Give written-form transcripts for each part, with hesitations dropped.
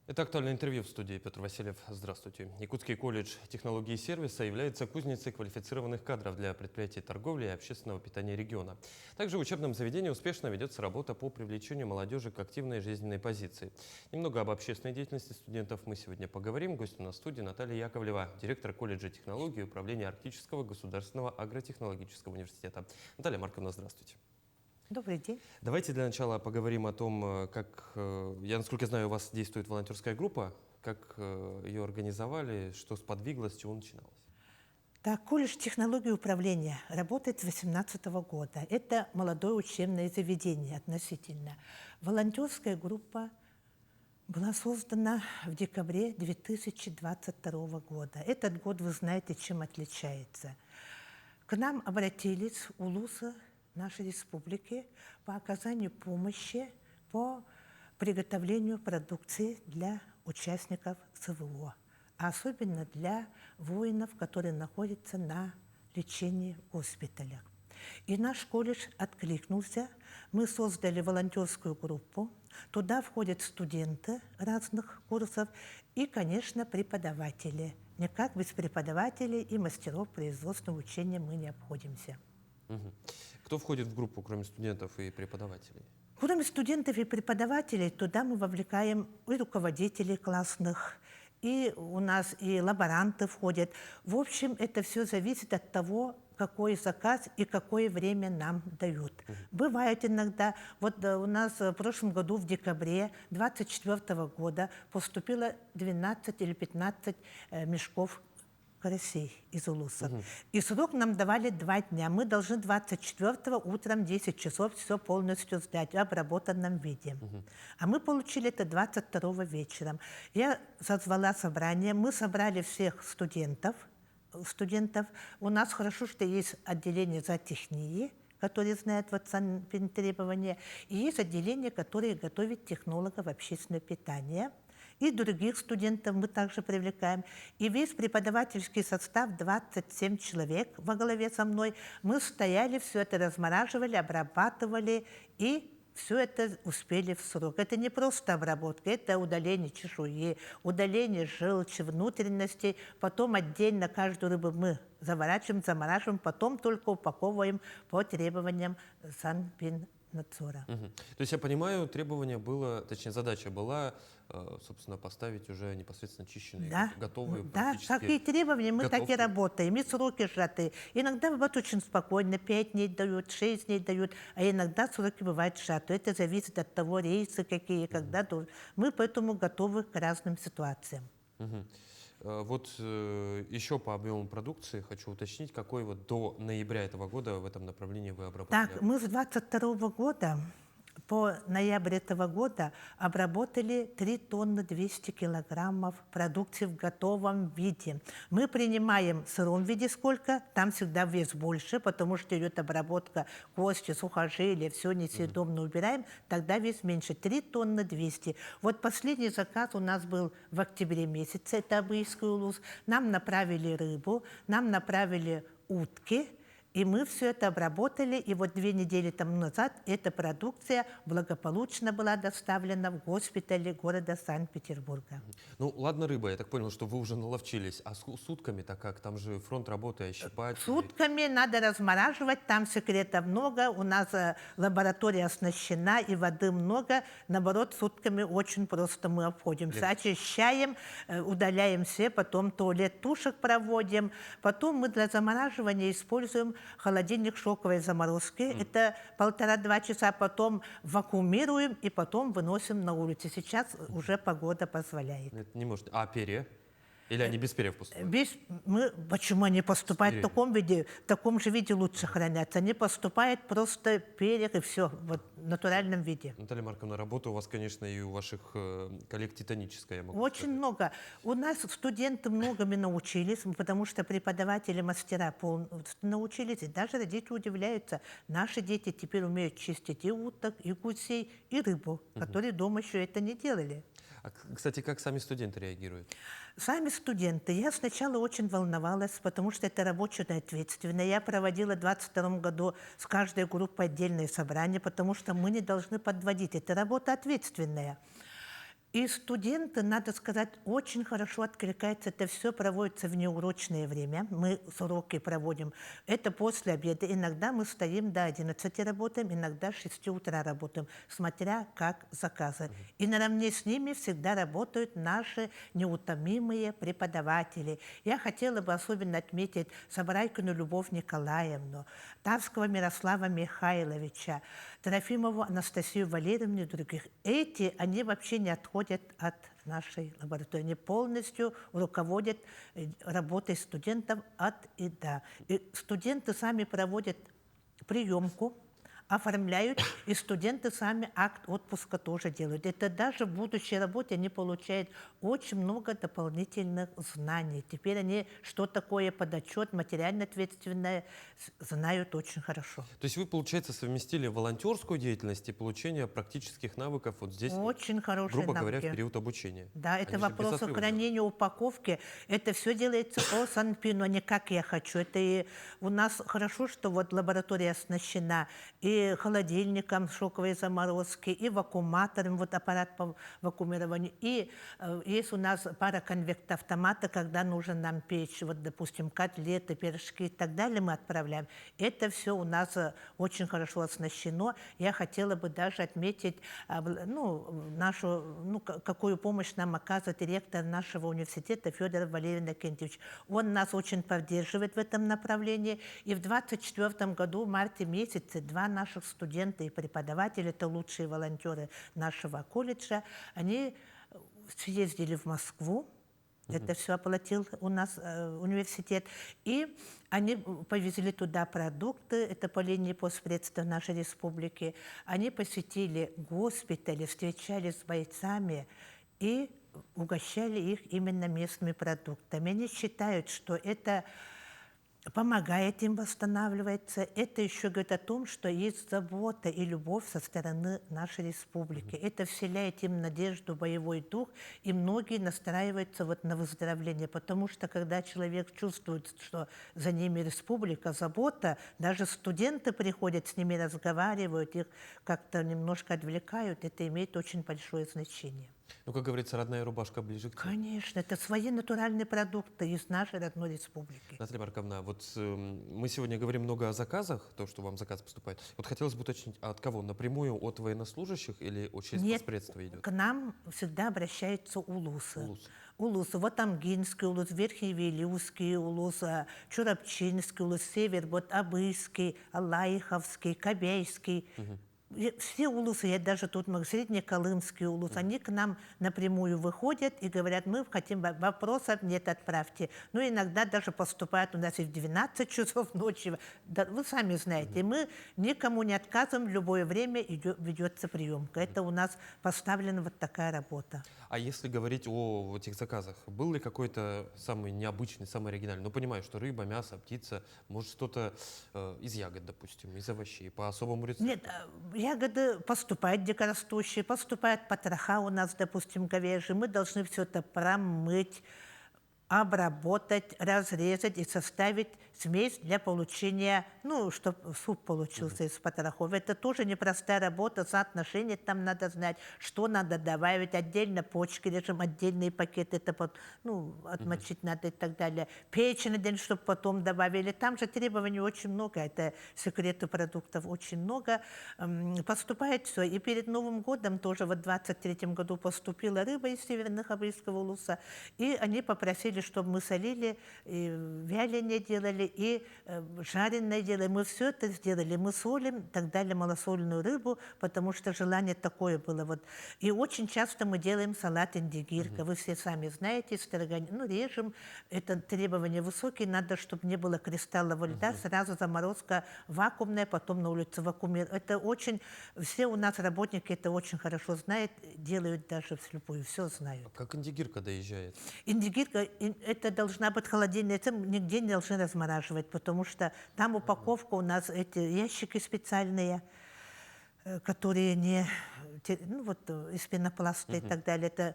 Это актуальное интервью в студии. Петр Васильев. Здравствуйте. Якутский колледж технологии и сервиса является кузницей квалифицированных кадров для предприятий торговли и общественного питания региона. Также в учебном заведении успешно ведется работа по привлечению молодежи к активной жизненной позиции. Немного об общественной деятельности студентов мы сегодня поговорим. Гость у нас в студии Наталья Яковлева, директор колледжа технологии и управления Арктического государственного агротехнологического университета. Наталья Марковна, здравствуйте. Добрый день. Давайте для начала поговорим о том, как, я насколько знаю, у вас действует волонтерская группа, как ее организовали, что сподвигло, с чего начиналось. Так, колледж технологии управления работает с 2018 года. Это молодое учебное заведение относительно. Волонтерская группа была создана в декабре 2022 года. Этот год, вы знаете, чем отличается. К нам обратились улусы нашей республики по оказанию помощи по приготовлению продукции для участников СВО, а особенно для воинов, которые находятся на лечении в госпиталях. И наш колледж откликнулся. Мы создали волонтерскую группу. Туда входят студенты разных курсов и, конечно, преподаватели. Никак без преподавателей и мастеров производственного учения мы не обходимся. Кто входит в группу, кроме студентов и преподавателей? Кроме студентов и преподавателей, туда мы вовлекаем и руководителей классных, и у нас и лаборанты входят. В общем, это все зависит от того, какой заказ и какое время нам дают. Бывает иногда, вот у нас в прошлом году, в декабре 2024 года, поступило 12 или 15 мешков карасей из улусов. И срок нам давали 2 дня. Мы должны 24-го утром 10 часов все полностью сдать в обработанном виде. А мы получили это 22-го вечером. Я созвала собрание, мы собрали всех студентов. У нас хорошо, что есть отделение зоотехнии, которые знают вот санэпидтребования, и есть отделение, которое готовит технологов общественного питания. И других студентов мы также привлекаем. И весь преподавательский состав, 27 человек во главе со мной, мы стояли, все это размораживали, обрабатывали и все это успели в срок. Это не просто обработка, это удаление чешуи, удаление желчи, внутренностей. Потом отдельно каждую рыбу мы заворачиваем, замораживаем, потом только упаковываем по требованиям санэпиднадзора. То есть я понимаю, требование было, точнее задача была, собственно, поставить уже непосредственно чищенные, готовые практически. Да, какие требования, мы так и работаем, и сроки сжатые. Иногда бывает очень спокойно, 5 дней дают, 6 дней дают, а иногда сроки бывают сжатые. Это зависит от того, рейсы какие, когда. Мы поэтому готовы к разным ситуациям. Вот еще по объему продукции хочу уточнить, какой вот до ноября этого года в этом направлении вы обработали? Так, мы с 22 года по ноябрь этого года обработали 3 тонны 200 килограммов продукции в готовом виде. Мы принимаем в сыром виде сколько, там всегда вес больше, потому что идет обработка кости, сухожилия, все несъедобно убираем, тогда вес меньше, 3 тонны 200. Вот последний заказ у нас был в октябре месяце, это Абыйский улус. Нам направили рыбу, нам направили утки. И мы все это обработали, и вот 2 недели тому назад эта продукция благополучно была доставлена в госпиталь города Санкт-Петербурга. Ну, ладно, рыба, я так понял, что вы уже наловчились. А с утками-то как? Там же фронт работы, щипать. С утками надо размораживать, там секретов много, у нас лаборатория оснащена, и воды много. Наоборот, с утками очень просто мы обходимся. Очищаем, удаляем все, потом туалет тушек проводим. Потом мы для замораживания используем холодильник шоковой заморозки. Это 1,5-2 часа, потом вакуумируем и потом выносим на улицу. Сейчас уже погода позволяет. Это не может. А перья? Или они без перьев поступают? Почему они поступают в таком виде? В таком же виде лучше хранятся. Они поступают просто перьях и все, вот, в натуральном виде. Наталья Марковна, работа у вас, конечно, и у ваших коллег титаническая, я могу Очень сказать. много. У нас студенты многому научились, потому что преподаватели, мастера научились, и даже родители удивляются. Наши дети теперь умеют чистить и уток, и гусей, и рыбу, которые дома еще это не делали. А, кстати, как сами студенты реагируют? Сами студенты. Я сначала очень волновалась, потому что это рабочая ответственность. Я проводила в 2022 году с каждой группой отдельные собрания, потому что мы не должны подводить. Это работа ответственная. И студенты, надо сказать, очень хорошо откликаются. Это все проводится в неурочное время. Мы уроки проводим. Это после обеда. Иногда мы стоим до 11 работаем, иногда с 6 утра работаем, смотря как заказы. И наравне с ними всегда работают наши неутомимые преподаватели. Я хотела бы особенно отметить Собрайкину Любовь Николаевну, Тавского Мирослава Михайловича, Трофимову Анастасию Валерьевну и других. Они вообще не отходят от нашей лаборатории. Они полностью руководят работой студентов от и до. И студенты сами проводят приемку, оформляют, и студенты сами акт отпуска тоже делают. Это даже в будущей работе они получают очень много дополнительных знаний. Теперь они, что такое подотчет, материально ответственное, знают очень хорошо. То есть вы, получается, совместили волонтерскую деятельность и получение практических навыков вот здесь, Очень хорошие грубо говоря, в навыки. период обучения. Да, это Они же вопрос безотрывно. хранения, упаковки. Это все делается по санпину, а не как я хочу. Это и у нас хорошо, что вот лаборатория оснащена и холодильником шоковой заморозки, и вакууматором, вот аппарат по вакуумированию. И есть у нас пара конвектоавтомата, когда нужно нам печь, вот, допустим, котлеты, пирожки и так далее, мы отправляем. Это все у нас очень хорошо оснащено. Я хотела бы даже отметить, какую помощь нам оказывает ректор нашего университета Федор Валерьевич Кентьевич. Он нас очень поддерживает в этом направлении. И в 2024 году, в марте месяце, два наших студента и преподавателя, это лучшие волонтеры нашего колледжа, они съездили в Москву. Это все оплатил у нас университет. И они повезли туда продукты, это по линии постпредства нашей республики. Они посетили госпитали, встречались с бойцами и угощали их именно местными продуктами. Они считают, что это помогает им восстанавливаться. Это еще говорит о том, что есть забота и любовь со стороны нашей республики. Это вселяет им надежду, боевой дух, и многие настраиваются вот на выздоровление, потому что когда человек чувствует, что за ними республика, забота, даже студенты приходят, с ними разговаривают, их как-то немножко отвлекают, это имеет очень большое значение. Ну, как говорится, родная рубашка ближе к телу. Конечно, это свои натуральные продукты из нашей родной республики. Наталья Марковна, вот мы сегодня говорим много о заказах, то, что вам заказ поступает. Вот хотелось бы уточнить, а от кого? Напрямую от военнослужащих или через Нет, постпредство идет? к нам всегда обращаются улусы. Улусы. Улусы. Вот Амгинский улус, Верхневилюйский улус, Чурапчинский улус, Север, вот Абыйский, Алаиховский, Кобейский. И все улусы, я даже тут могу, Среднеколымский улус, они к нам напрямую выходят и говорят, мы хотим, вопросов нет, отправьте. Ну, иногда даже поступают у нас и в 12 часов ночи. Да, вы сами знаете, мы никому не отказываем, в любое время ведется приемка. Это у нас поставлена вот такая работа. А если говорить о этих заказах, был ли какой-то самый необычный, самый оригинальный? Ну, понимаю, что рыба, мясо, птица, может, что-то из ягод, допустим, из овощей, по особому рецепту? Нет, ягоды поступают дикорастущие, поступают потроха у нас, допустим, говяжьи. Мы должны все это промыть, обработать, разрезать и составить смесь для получения, чтобы суп получился из потрохов. Это тоже непростая работа, соотношение там надо знать, что надо добавить, отдельно почки режем, отдельные пакеты, это отмочить надо и так далее. Печень отдельно, чтобы потом добавили. Там же требований очень много, это секреты продуктов очень много. Поступает все. И перед Новым годом тоже в 23-м году поступила рыба из Северных Абыйского улуса, и они попросили, чтобы мы солили, и вяление делали, и жареное делали. Мы все это сделали. Мы солим, так далее, малосольную рыбу, потому что желание такое было. Вот. И очень часто мы делаем салат индигирка. Вы все сами знаете, режем. Это требования высокие. Надо, чтобы не было кристаллового льда. Сразу заморозка вакуумная, потом на улице вакуумируют. Это очень... Все у нас работники это очень хорошо знают, делают даже вслепую. Все знают. А как индигирка доезжает? Индигирка, это должна быть холодильная, это нигде не должны размораживать, потому что там упаковка у нас, эти ящики специальные, которые не, из пенопласта и так далее. Это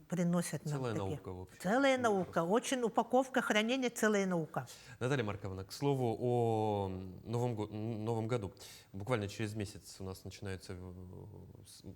приносят нам Целая такие. наука, в общем. Целая наука. Очень упаковка, хранение, целая наука. Наталья Марковна, к слову о Новом году. Буквально через месяц у нас начинаются,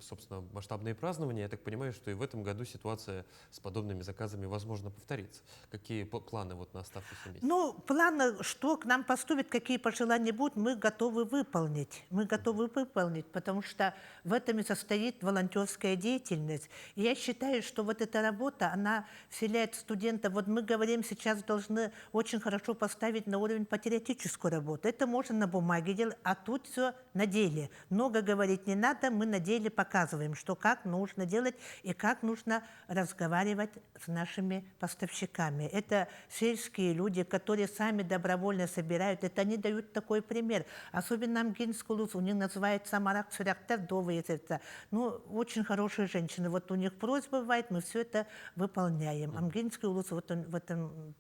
собственно, масштабные празднования. Я так понимаю, что и в этом году ситуация с подобными заказами, возможно, повторится. Какие планы вот на оставшийся месяц? Ну, планы, что к нам поступит, какие пожелания будут, мы готовы выполнить. Мы готовы выполнить, потому что в этом и состоит волонтерская деятельность. И я считаю, что вот эта работа, она вселяет в студентов. Вот мы говорим, сейчас должны очень хорошо поставить на уровень патриотическую работу. Это можно на бумаге делать, а тут все на деле. Много говорить не надо, мы на деле показываем, что как нужно делать и как нужно разговаривать с нашими поставщиками. Это сельские люди, которые сами добровольно собирают. Это они дают такой пример. Особенно Амгинский улус, у них называется Марак Суряктар Довыезерца. Ну, очень хорошие женщины. Вот у них просьба бывает, мы все это выполняем. Амгинский улус вот он,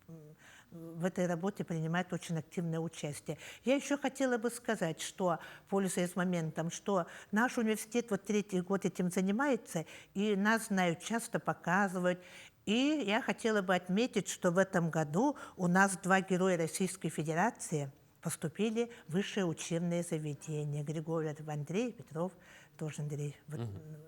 в этой работе принимает очень активное участие. Я еще хотела бы сказать, что, пользуясь моментом, что наш университет вот 3-й год этим занимается, и нас знают, часто показывают. И я хотела бы отметить, что в этом году у нас 2 героя Российской Федерации поступили в высшее учебное заведение. Григорьев Андрей, Петров тоже Андрей. Вот,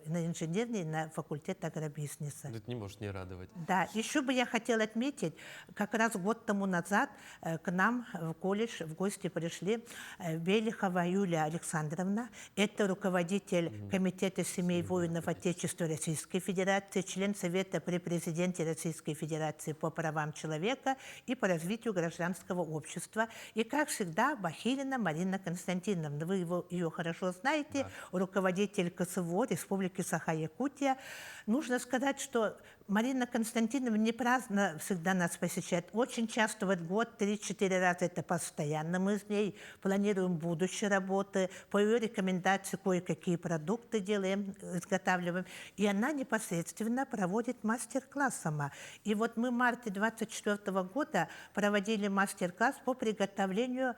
на инженерный, на факультет агробизнеса. Это не может не радовать. Да, еще бы я хотела отметить, как раз год тому назад к нам в колледж в гости пришли Белихова Юлия Александровна. Это руководитель Комитета семей воинов Отечества Российской Федерации, член Совета при президенте Российской Федерации по правам человека и по развитию гражданского общества. И, как всегда, Бахилина Марина Константиновна. Вы ее хорошо знаете, руководитель КСВО Республики Саха-Якутия. Нужно сказать, что Марина Константиновна не праздно всегда нас посещает. Очень часто в этот год, 3-4 раза это постоянно. Мы с ней планируем будущие работы, по ее рекомендации кое-какие продукты делаем, изготавливаем. И она непосредственно проводит мастер-класс сама. И вот мы в марте 2024 года проводили мастер-класс по приготовлению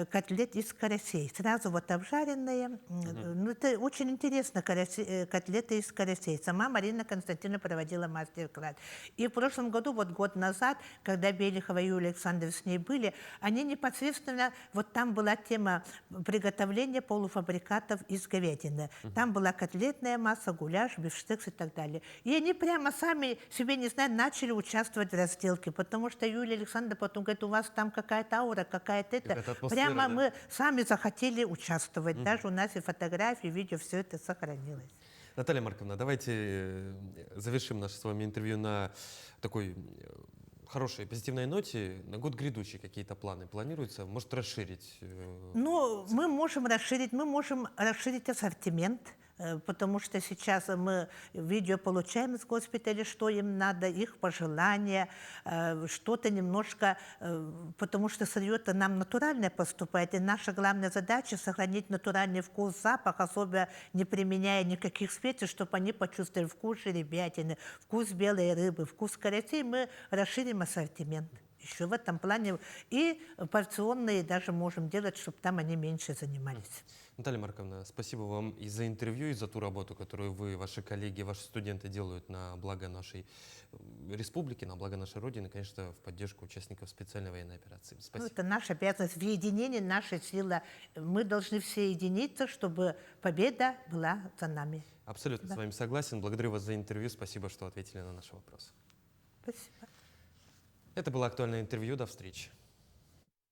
котлет из карасей. Сразу вот обжаренные. Ну, это очень интересно, котлеты из карасей. Сама Марина Константиновна проводила мастер-класс. И в прошлом году, вот год назад, когда Белихова и Юлия Александровна с ней были, они непосредственно, вот там была тема приготовления полуфабрикатов из говядины. Там была котлетная масса, гуляш, бифштекс и так далее. И они прямо сами, себе не знаю, начали участвовать в разделке, потому что Юлия Александровна потом говорит, у вас там какая-то аура, какая-то это. Какая-то атмосфера, Прямо да? мы сами захотели участвовать. Даже у нас и фотографии, видео, все это сохранилось. Наталья Марковна, давайте завершим наше с вами интервью на такой хорошей, позитивной ноте. На год грядущий какие-то планы планируются? Может, расширить? Ну, мы можем расширить ассортимент, потому что сейчас мы видео получаем из госпиталя, что им надо, их пожелания, что-то немножко, потому что сырье-то нам натуральное поступает, и наша главная задача — сохранить натуральный вкус, запах, особо не применяя никаких специй, чтобы они почувствовали вкус жеребятины, вкус белой рыбы, вкус карасей. Мы расширим ассортимент еще в этом плане. И порционные даже можем делать, чтобы там они меньше занимались. Наталья Марковна, спасибо вам и за интервью, и за ту работу, которую вы, ваши коллеги, ваши студенты делают на благо нашей республики, на благо нашей Родины, конечно, в поддержку участников специальной военной операции. Ну, Спасибо. это наша обязанность. В единении наша сила. Мы должны все единиться, чтобы победа была за нами. Абсолютно с вами согласен. Благодарю вас за интервью. Спасибо, что ответили на наши вопросы. Спасибо. Это было актуальное интервью. До встречи.